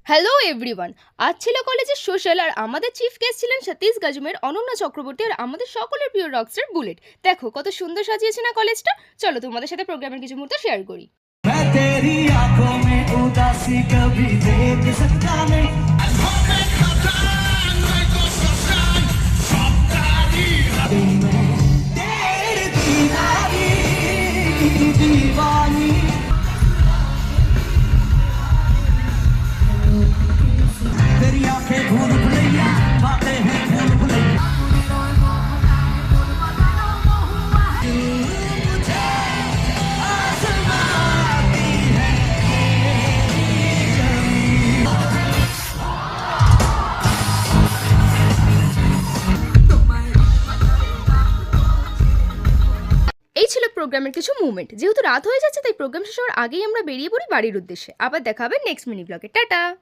Hello everyone. আজ ছিল কলেজের সোশ্যাল, আর আমাদের চিফ গেস্ট ছিলেন সতীশ গাজমের, অনন্যা চক্রবর্তী আর আমাদের সকলের প্রিয় রকস্টার বুলেট। দেখো কত সুন্দর সাজিয়েছে না কলেজটা। চলো তোমাদের সাথে প্রোগ্রামের কিছু মুহূর্ত শেয়ার করি। मैं तेरी आंखों में उदासी कभी देख सकता नहीं। तेरी दीवानी दीवानी तेरी आंखें भूल भुलैया बातें हैं भूल भुलैया। मुझे आसमाती है এই ছিল প্রোগ্রামের কিছু মুভমেন্ট। যেহেতু রাত হয়ে যাচ্ছে তাই প্রোগ্রাম শেষ হওয়ার আগেই আমরা বেরিয়ে পড়ি বাড়ির উদ্দেশ্যে। আবার দেখা হবে নেক্সট মিনি ব্লগে। টাটা।